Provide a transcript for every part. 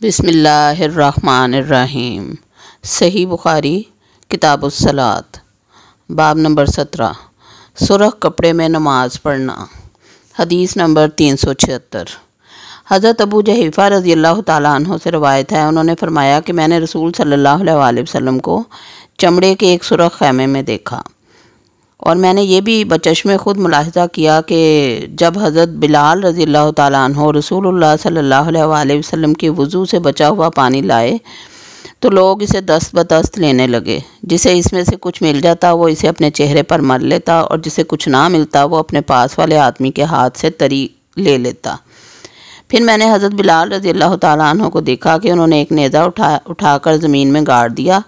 بسم اللہ الرحمن الرحیم۔ صحیح بخاری کتاب الصلاۃ، باب نمبر 17، سرخ کپڑے میں نماز پڑھنا۔ حدیث نمبر 376۔ حضرت ابو جحیفہ رضی اللہ تعالیٰ عنہ سے روایت ہے، انہوں نے فرمایا کہ میں نے رسول صلی اللہ علیہ وآلہ وسلم کو چمڑے کے ایک سرخ خیمے میں دیکھا، اور میں نے یہ بھی بچشم خود ملاحظہ کیا کہ جب حضرت بلال رضی اللہ تعالیٰ عنہ رسول اللہ صلی اللہ علیہ وآلہ وسلم کے وضو سے بچا ہوا پانی لائے تو لوگ اسے دست بدست لینے لگے۔ جسے اس میں سے کچھ مل جاتا وہ اسے اپنے چہرے پر مل لیتا، اور جسے کچھ نہ ملتا وہ اپنے پاس والے آدمی کے ہاتھ سے تری لے لیتا۔ پھر میں نے حضرت بلال رضی اللہ تعالیٰ عنہ کو دیکھا کہ انہوں نے ایک نیزہ اٹھا کر زمین میں گاڑ دیا،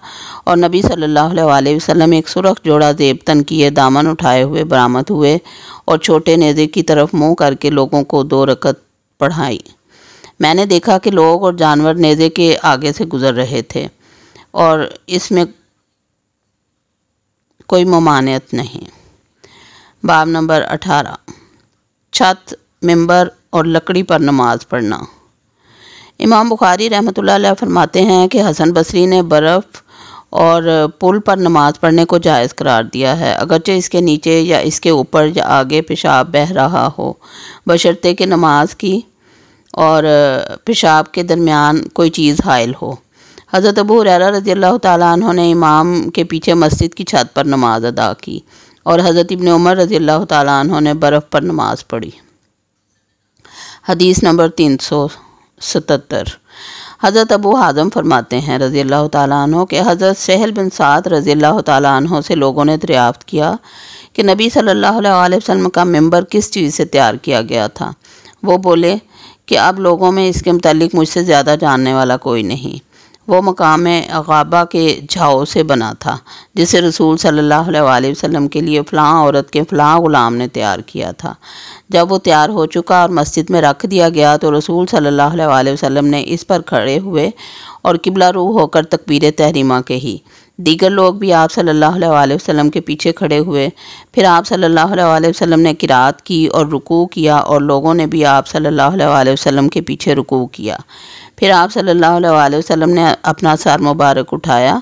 اور نبی صلی اللہ علیہ وآلہ وسلم ایک سرخ جوڑا زیب تن کیے دامن اٹھائے ہوئے برآمد ہوئے اور چھوٹے نیزے کی طرف منہ کر کے لوگوں کو 2 رکعت پڑھائی۔ میں نے دیکھا کہ لوگ اور جانور نیزے کے آگے سے گزر رہے تھے، اور اس میں کوئی ممانعت نہیں۔ باب نمبر 18، چھت، ممبر اور لکڑی پر نماز پڑھنا۔ امام بخاری رحمۃ اللہ علیہ فرماتے ہیں کہ حسن بصری نے برف اور پل پر نماز پڑھنے کو جائز قرار دیا ہے، اگرچہ اس کے نیچے یا اس کے اوپر یا آگے پیشاب بہہ رہا ہو، بشرطے کہ نماز کی اور پیشاب کے درمیان کوئی چیز حائل ہو۔ حضرت ابو ہریرہ رضی اللہ تعالیٰ عنہ نے امام کے پیچھے مسجد کی چھت پر نماز ادا کی، اور حضرت ابن عمر رضی اللہ تعالیٰ عنہ نے برف پر نماز پڑھی۔ حدیث نمبر 377۔ حضرت ابو حازم فرماتے ہیں رضی اللہ تعالیٰ عنہ کہ حضرت سہل بن سعد رضی اللہ تعالیٰ عنہ سے لوگوں نے دریافت کیا کہ نبی صلی اللہ علیہ وآلہ وسلم کا ممبر کس چیز سے تیار کیا گیا تھا۔ وہ بولے کہ اب لوگوں میں اس کے متعلق مجھ سے زیادہ جاننے والا کوئی نہیں۔ وہ مقام غابہ کے جھاؤ سے بنا تھا، جسے رسول صلی اللہ علیہ وآلہ وسلم کے لیے فلاں عورت کے فلاں غلام نے تیار کیا تھا۔ جب وہ تیار ہو چکا اور مسجد میں رکھ دیا گیا تو رسول صلی اللہ علیہ وآلہ وسلم نے اس پر کھڑے ہوئے اور قبلہ رو ہو کر تکبیر تحریمہ کہی۔ دیگر لوگ بھی آپ صلی اللہ علیہ وآلہ وسلم کے پیچھے کھڑے ہوئے۔ پھر آپ صلی اللہ علیہ وآلہ وسلم نے قرات کی اور رکوع کیا، اور لوگوں نے بھی آپ صلی اللہ علیہ وآلہ وسلم کے پیچھے رکوع کیا۔ پھر آپ صلی اللہ علیہ وآلہ وسلم نے اپنا سر مبارک اٹھایا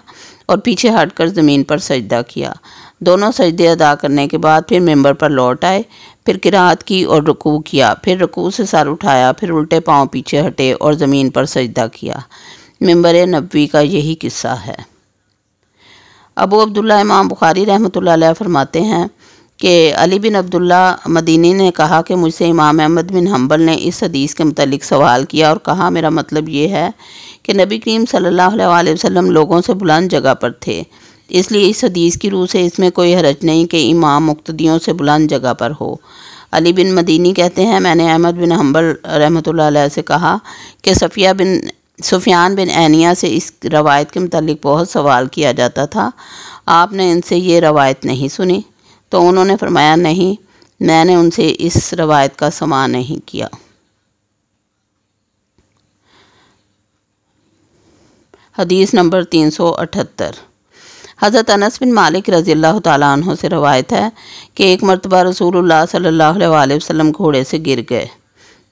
اور پیچھے ہٹ کر زمین پر سجدہ کیا۔ دونوں سجدے ادا کرنے کے بعد پھر ممبر پر لوٹ آئے، پھر قرات کی اور رکوع کیا، پھر رکوع سے سر اٹھایا، پھر الٹے پاؤں پیچھے ہٹے اور زمین پر سجدہ کیا۔ ممبر نبوی کا یہی قصہ ہے۔ ابو عبداللہ امام بخاری رحمۃ اللہ علیہ فرماتے ہیں کہ علی بن عبداللہ مدینی نے کہا کہ مجھ سے امام احمد بن حنبل نے اس حدیث کے متعلق سوال کیا اور کہا میرا مطلب یہ ہے کہ نبی کریم صلی اللہ علیہ وآلہ وسلم لوگوں سے بلند جگہ پر تھے، اس لیے اس حدیث کی روح سے اس میں کوئی حرج نہیں کہ امام مقتدیوں سے بلند جگہ پر ہو۔ علی بن مدینی کہتے ہیں میں نے احمد بن حنبل رحمۃ اللہ علیہ سے کہا کہ سفیان بن عینیہ سے اس روایت کے متعلق بہت سوال کیا جاتا تھا، آپ نے ان سے یہ روایت نہیں سنی؟ تو انہوں نے فرمایا نہیں، میں نے ان سے اس روایت کا سماع نہیں کیا۔ حدیث نمبر 378۔ حضرت انس بن مالک رضی اللہ تعالیٰ عنہ سے روایت ہے کہ ایک مرتبہ رسول اللہ صلی اللہ علیہ وآلہ وسلم گھوڑے سے گر گئے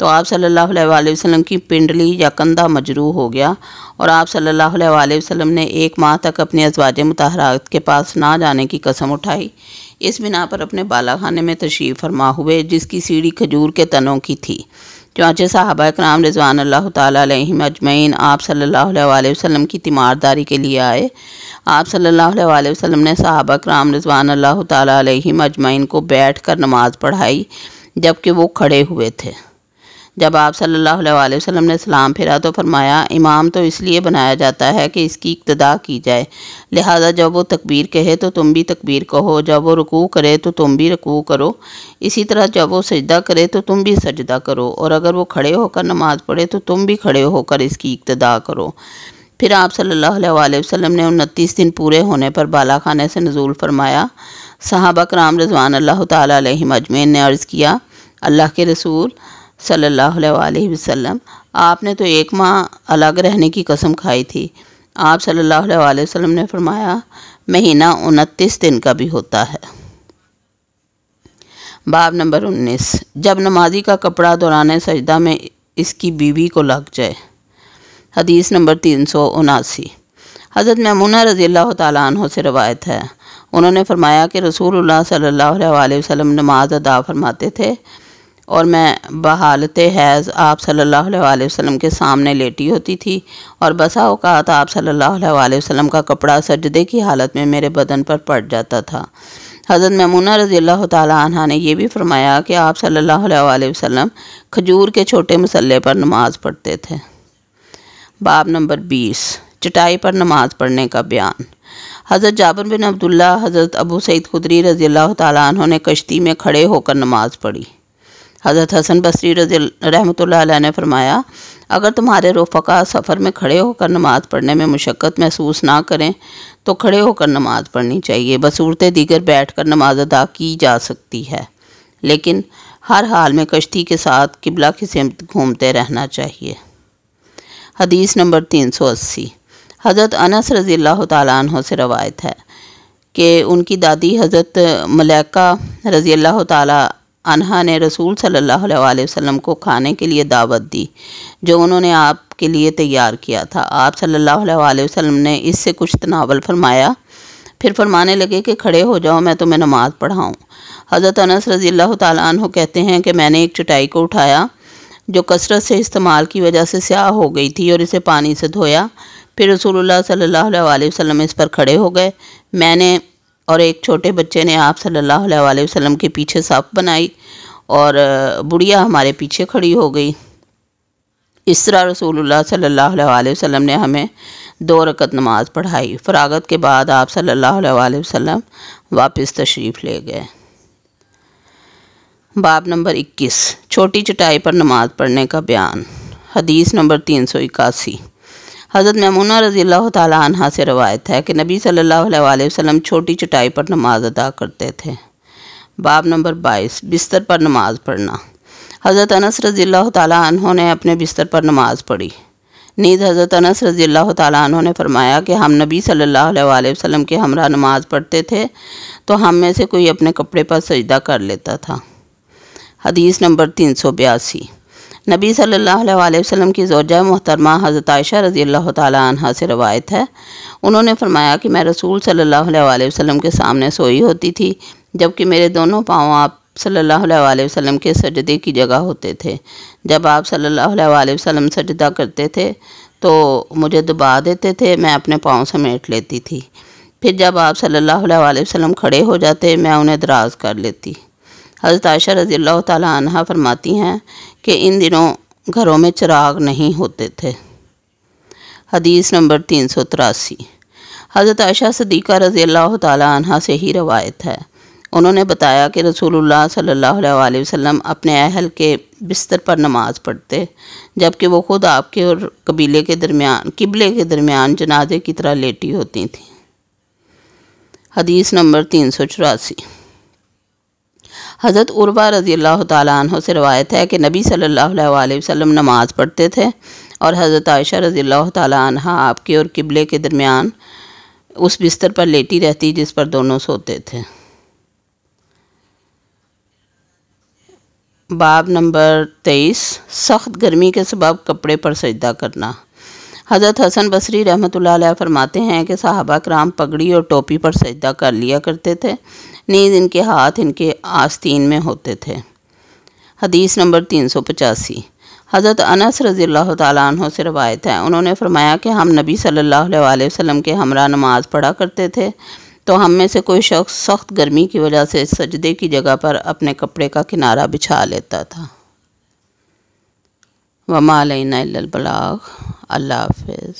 تو آپ صلی اللہ علیہ وآلہ وسلم کی پنڈلی یا کندھا مجروح ہو گیا، اور آپ صلی اللہ علیہ وآلہ وسلم نے 1 ماہ تک اپنی ازواج مطہرات کے پاس نہ جانے کی قسم اٹھائی۔ اس بنا پر اپنے بالا خانے میں تشریف فرما ہوئے، جس کی سیڑھی کھجور کے تنوں کی تھی۔ چنانچہ صحابہ کرام رضوان اللہ تعالیٰ علیہم اجمعین آپ صلی اللہ علیہ وآلہ وسلم کی تیمارداری کے لیے آئے۔ آپ صلی اللہ علیہ وآلہ وسلم نے صحابہ کرام رضوان اللہ تعالیٰ علیہم اجمعین کو بیٹھ کر نماز پڑھائی جبکہ وہ کھڑے ہوئے تھے۔ جب آپ صلی اللہ علیہ وآلہ وسلم نے سلام پھیرا تو فرمایا امام تو اس لیے بنایا جاتا ہے کہ اس کی اقتداء کی جائے، لہذا جب وہ تکبیر کہے تو تم بھی تکبیر کہو، جب وہ رکوع کرے تو تم بھی رکوع کرو، اسی طرح جب وہ سجدہ کرے تو تم بھی سجدہ کرو، اور اگر وہ کھڑے ہو کر نماز پڑھے تو تم بھی کھڑے ہو کر اس کی اقتداء کرو۔ پھر آپ صلی اللہ علیہ وآلہ وسلم نے 29 دن پورے ہونے پر بالا خانے سے نزول فرمایا۔ صحابہ کرام رضوان اللہ تعالیٰ علیہم اجمعین نے عرض کیا اللہ کے رسول صلی اللہ علیہ وآلہ وسلم، آپ نے تو 1 ماہ الگ رہنے کی قسم کھائی تھی۔ آپ صلی اللہ علیہ وآلہ وسلم نے فرمایا مہینہ 29 دن کا بھی ہوتا ہے۔ باب نمبر 19، جب نمازی کا کپڑا دوران سجدہ میں اس کی بیوی کو لگ جائے۔ حدیث نمبر 379۔ حضرت میمونہ رضی اللہ تعالیٰ عنہ سے روایت ہے، انہوں نے فرمایا کہ رسول اللہ صلی اللہ علیہ وسلم نماز ادا فرماتے تھے اور میں بحالت حیض آپ صلی اللہ علیہ وسلم کے سامنے لیٹی ہوتی تھی، اور بسا اوقات آپ صلی اللہ علیہ وسلم کا کپڑا سجدے کی حالت میں میرے بدن پر پڑ جاتا تھا۔ حضرت میمونہ رضی اللہ تعالیٰ عنہ نے یہ بھی فرمایا کہ آپ صلی اللہ علیہ وسلم کھجور کے چھوٹے مسلے پر نماز پڑھتے تھے۔ باب نمبر 20، چٹائی پر نماز پڑھنے کا بیان۔ حضرت جابر بن عبداللہ، حضرت ابو سعید خدری رضی اللہ تعالیٰ عنہ نے کشتی میں کھڑے ہو کر نماز پڑھی۔ حضرت حسن بصری رحمۃ اللہ علیہ نے فرمایا، اگر تمہارے رفقا سفر میں کھڑے ہو کر نماز پڑھنے میں مشقت محسوس نہ کریں تو کھڑے ہو کر نماز پڑھنی چاہیے۔ بصورت دیگر بیٹھ کر نماز ادا کی جا سکتی ہے، لیکن ہر حال میں کشتی کے ساتھ قبلہ کی سمت گھومتے رہنا چاہیے۔ حدیث نمبر 380۔ حضرت انس رضی اللہ تعالیٰ عنہ سے روایت ہے کہ ان کی دادی حضرت ملیکہ رضی اللہ تعالیٰ عنہا نے رسول صلی اللہ علیہ وسلم کو کھانے کے لیے دعوت دی جو انہوں نے آپ کے لیے تیار کیا تھا۔ آپ صلی اللہ علیہ وسلم نے اس سے کچھ تناول فرمایا، پھر فرمانے لگے کہ کھڑے ہو جاؤ، میں تمہیں نماز پڑھاؤں۔ حضرت انس رضی اللہ تعالیٰ عنہ کہتے ہیں کہ میں نے ایک چٹائی کو اٹھایا جو کثرت سے استعمال کی وجہ سے سیاہ ہو گئی تھی اور اسے پانی سے دھویا، پھر رسول اللہ صلی اللہ علیہ وسلم اس پر کھڑے ہو گئے۔ میں نے اور ایک چھوٹے بچے نے آپ صلی اللہ علیہ وسلم کے پیچھے صف بنائی اور بڑھیا ہمارے پیچھے کھڑی ہو گئی۔ اس طرح رسول اللہ صلی اللہ علیہ وسلم نے ہمیں 2 رکعت نماز پڑھائی۔ فراغت کے بعد آپ صلی اللہ علیہ وسلم واپس تشریف لے گئے۔ باب نمبر 21، چھوٹی چٹائی پر نماز پڑھنے کا بیان۔ حدیث نمبر 381۔ حضرت میمونہ رضی اللہ تعالیٰ عنہ سے روایت ہے کہ نبی صلی اللہ علیہ وسلم چھوٹی چٹائی پر نماز ادا کرتے تھے۔ باب نمبر 22، بستر پر نماز پڑھنا۔ حضرت انس رضی اللہ تعالیٰ عنہ نے اپنے بستر پر نماز پڑھی۔ نیز حضرت انس رضی اللہ تعالیٰ عنہ نے فرمایا کہ ہم نبی صلی اللہ علیہ وسلم کے ہمراہ نماز پڑھتے تھے تو ہم میں سے کوئی اپنے کپڑے پر سجدہ کر لیتا تھا۔ حدیث نمبر 382۔ نبی صلی اللہ علیہ وسلم کی زوجہ محترمہ حضرت عائشہ رضی اللہ تعالیٰ عنہ سے روایت ہے، انہوں نے فرمایا کہ میں رسول صلی اللہ علیہ وسلم کے سامنے سوئی ہوتی تھی جبکہ میرے دونوں پاؤں آپ صلی اللہ علیہ وسلم کے سجدے کی جگہ ہوتے تھے۔ جب آپ صلی اللہ علیہ وسلم سجدہ کرتے تھے تو مجھے دبا دیتے تھے، میں اپنے پاؤں سمیٹ لیتی تھی۔ پھر جب آپ صلی اللہ علیہ وسلم کھڑے ہو جاتے میں انہیں دراز کر لیتی۔ حضرت عائشہ رضی اللہ تعالیٰ عنہ فرماتی ہیں کہ ان دنوں گھروں میں چراغ نہیں ہوتے تھے۔ حدیث نمبر 383۔ حضرت عائشہ صدیقہ رضی اللہ تعالیٰ عنہ سے ہی روایت ہے، انہوں نے بتایا کہ رسول اللہ صلی اللہ علیہ وسلم اپنے اہل کے بستر پر نماز پڑھتے جبکہ وہ خود آپ کے اور قبلے کے درمیان جنازے کی طرح لیٹی ہوتی تھیں۔ حدیث نمبر 384۔ حضرت عروہ رضی اللہ تعالیٰ عنہ سے روایت ہے کہ نبی صلی اللہ علیہ وسلم نماز پڑھتے تھے اور حضرت عائشہ رضی اللہ تعالیٰ عنہ آپ کے اور قبلے کے درمیان اس بستر پر لیٹی رہتی جس پر دونوں سوتے تھے۔ باب نمبر 23، سخت گرمی کے سبب کپڑے پر سجدہ کرنا۔ حضرت حسن بصری رحمۃ اللہ علیہ فرماتے ہیں کہ صحابہ کرام پگڑی اور ٹوپی پر سجدہ کر لیا کرتے تھے، نیز ان کے ہاتھ ان کے آستین میں ہوتے تھے۔ حدیث نمبر 385۔ حضرت انس رضی اللہ تعالیٰ عنہ سے روایت ہے، انہوں نے فرمایا کہ ہم نبی صلی اللہ علیہ وسلم کے ہمراہ نماز پڑھا کرتے تھے تو ہم میں سے کوئی شخص سخت گرمی کی وجہ سے سجدے کی جگہ پر اپنے کپڑے کا کنارہ بچھا لیتا تھا۔ وما علینا الا البلاغ۔ اللہ حافظ۔